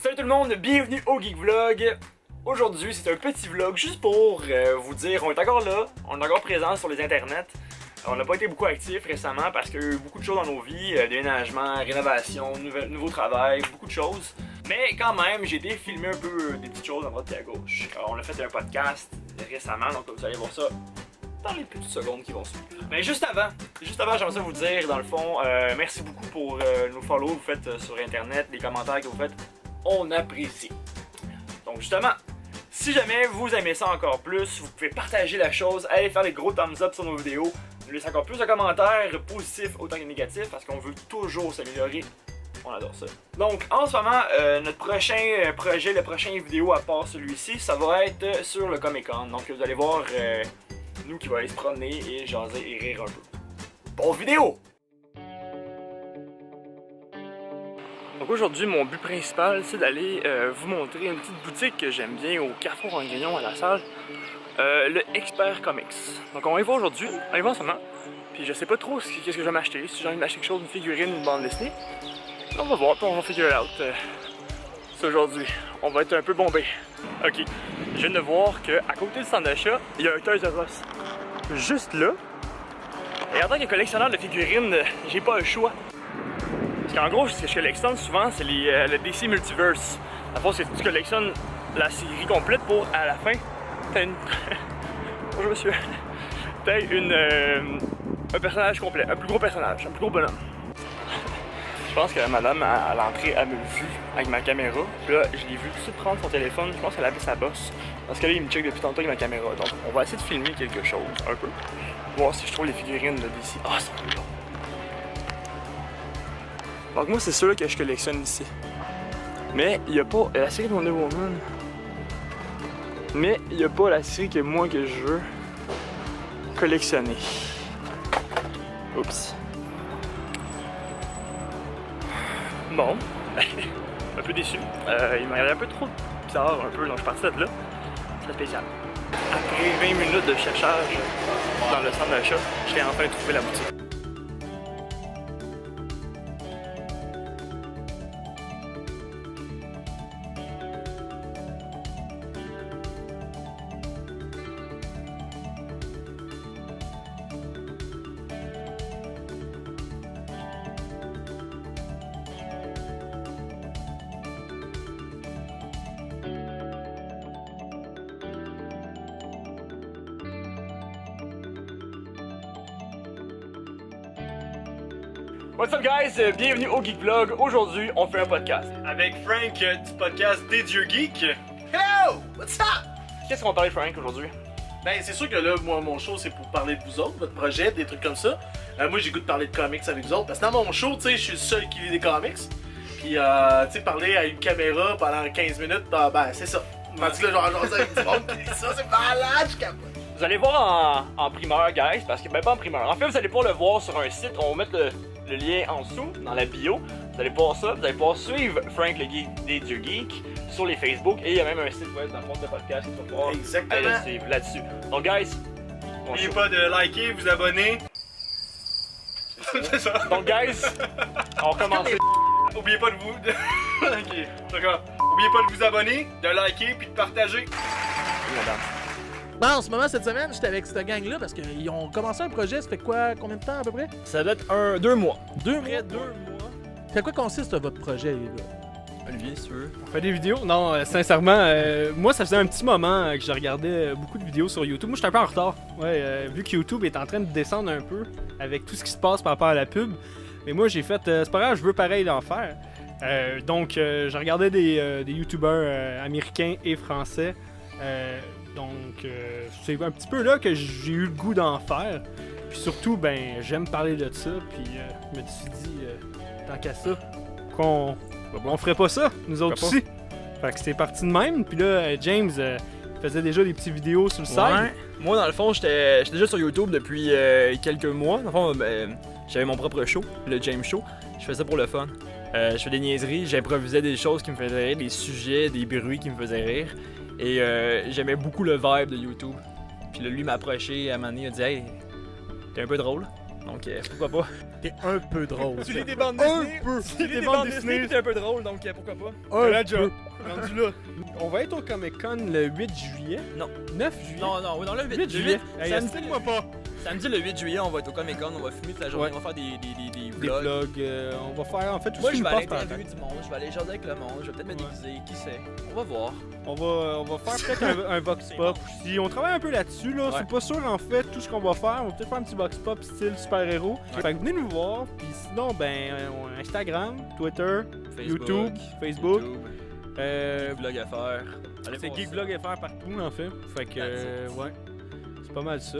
Salut tout le monde, bienvenue au Geek Vlog. Aujourd'hui, c'est un petit vlog juste pour vous dire, on est encore là, on est encore présent sur les internets. On n'a pas été beaucoup actifs récemment parce qu'il y a eu beaucoup de choses dans nos vies, déménagement, rénovation, nouveau travail, beaucoup de choses. Mais quand même, j'ai été filmer un peu des petites choses à droite et à gauche. On a fait un podcast récemment, donc vous allez voir ça dans les petites secondes qui vont suivre. Mais juste avant, j'aimerais ça vous dire, dans le fond, merci beaucoup pour nos follow que vous faites sur internet, les commentaires que vous faites, on apprécie. Donc justement, si jamais vous aimez ça encore plus, vous pouvez partager la chose, allez faire des gros thumbs up sur nos vidéos, nous laisser encore plus de commentaires positifs autant que négatifs parce qu'on veut toujours s'améliorer. On adore ça. Donc en ce moment, notre prochain projet, la prochaine vidéo à part celui-ci, ça va être sur le Comic Con. Donc vous allez voir nous qui va aller se promener et jaser et rire un peu. Bonne vidéo! Donc aujourd'hui, mon but principal, c'est d'aller vous montrer une petite boutique que j'aime bien au Carrefour en Grignon à la salle. Le Expert Comics. Donc on va y voir aujourd'hui, on va y voir en ce moment. Puis je sais pas trop qu'est-ce que je vais m'acheter, si j'ai envie de m'acheter quelque chose, une figurine, une bande dessinée. On va voir, puis on va figure out. C'est aujourd'hui. On va être un peu bombé. Ok, je viens de voir qu'à côté du centre d'achat, il y a un Toys R Us. Juste là. Et en tant que collectionneur de figurines, j'ai pas le choix. Parce qu'en gros, ce que je collectionne souvent, c'est le DC Multiverse. À force, c'est que tu collectionnes la série complète pour, à la fin, t'as une... Bonjour monsieur. T'as un personnage complet, un plus gros personnage, un plus gros bonhomme. Je pense que la madame, à l'entrée, elle me vu avec ma caméra. Puis là, je l'ai vu tout de suite prendre son téléphone. Je pense qu'elle avait sa bosse. Parce que là, il me check depuis tantôt avec ma caméra. Donc, on va essayer de filmer quelque chose, un peu. Voir si je trouve les figurines d'ici. Ah, c'est trop long. Donc, moi, c'est ceux-là que je collectionne ici. Mais il n'y a pas la série de Wonder Woman. Mais il n'y a pas la série que moi, que je veux collectionner. Oups. Bon, un peu déçu. Il m'a regardé un peu trop bizarre, un peu, donc je suis parti de là. C'est spécial. Après 20 minutes de cherchage dans le centre d'achat, j'ai enfin trouvé la boutique. What's up guys, bienvenue au Geek Vlog. Aujourd'hui, on fait un podcast avec Frank du podcast Des Dieux Geeks. Hello! What's up? Qu'est-ce qu'on va parler Frank aujourd'hui? Ben c'est sûr que là, moi mon show c'est pour parler de vous autres, votre projet, des trucs comme ça. Moi j'ai goût de parler de comics avec vous autres, parce que dans mon show, tu sais, je suis le seul qui lit des comics. Puis tu sais, parler à une caméra pendant 15 minutes, ben c'est ça. Tandis que là, genre avec du monde qui lit ça, c'est malade, je capote. Vous allez voir en primeur guys, parce que ben pas en primeur. En fait, vous allez pouvoir le voir sur un site, on va mettre le lien en dessous, dans la bio. Vous allez pouvoir ça, vous allez pouvoir suivre Frank le Geek des Dieux Geeks sur les Facebook et il y a même un site web dans le fond de podcast qui va pouvoir aller le suivre là-dessus. Donc guys, n'oubliez pas de liker, vous abonner. C'est ça. Donc guys, on commence. Oubliez pas de vous... ok, d'accord. Oubliez pas de vous abonner, de liker puis de partager. Madame. Ben, en ce moment, cette semaine, j'étais avec cette gang-là parce qu'ils ont commencé un projet, ça fait quoi, combien de temps à peu près? Ça doit être 2 mois. 2 mois? 2 mois. Ça fait quoi consiste votre projet, les gars? Olivier, si tu veux. On fait des vidéos? Non, sincèrement, moi, ça faisait un petit moment que je regardais beaucoup de vidéos sur YouTube. Moi, j'étais un peu en retard. Ouais, vu que YouTube est en train de descendre un peu avec tout ce qui se passe par rapport à la pub. Mais moi, j'ai fait, c'est pas grave, je veux pareil en faire. Donc, je regardais des YouTubers américains et français. Donc, c'est un petit peu là que j'ai eu le goût d'en faire. Puis surtout, ben, j'aime parler de ça. Puis, je me suis dit, tant qu'à ça, on ferait pas ça, nous autres aussi. Fait que c'était parti de même. Puis là, James faisait déjà des petites vidéos sur le site. Moi, dans le fond, j'étais déjà sur YouTube depuis quelques mois. Dans le fond, j'avais mon propre show, le James Show. Je faisais ça pour le fun. Je fais des niaiseries, j'improvisais des choses qui me faisaient rire, des sujets, des bruits qui me faisaient rire. Et j'aimais beaucoup le vibe de YouTube. Puis là, lui m'a approché à un moment donné, il a dit « Hey, t'es un peu drôle. » Donc pourquoi pas. T'es un peu drôle. Tu lis des bandes dessinées? Tu lis des bandes dessinées, c'est un peu drôle, donc pourquoi pas. Un job. Rendu là. On va être au Comic Con le 8 juillet. Non. 9 juillet. Non, oui, non, le 8 juillet. Hey, samedi, explique-moi pas. samedi le 8 juillet, on va être au Comic Con, on va fumer toute la journée, Ouais. on va faire des Des vlogs. vlogs. On va faire en fait tout Moi, ce qui je nous vais aller passe par la interviewer tête. du monde, je vais aller jaser avec le monde, je vais peut-être me Ouais. déguiser, qui sait. On va voir. On va faire peut-être un vox pop aussi. On travaille un peu là-dessus, là. Ouais. C'est pas sûr en fait tout ce qu'on va faire. On va peut-être faire un petit vox pop style super-héros. Ouais. Fait que venez nous voir. Puis sinon, ben, Instagram, Twitter, Facebook, YouTube, Facebook. YouTube, vlog à faire. Allez C'est voir Geek ça. Vlog FR partout en fait. Fait que, ouais. C'est pas mal ça.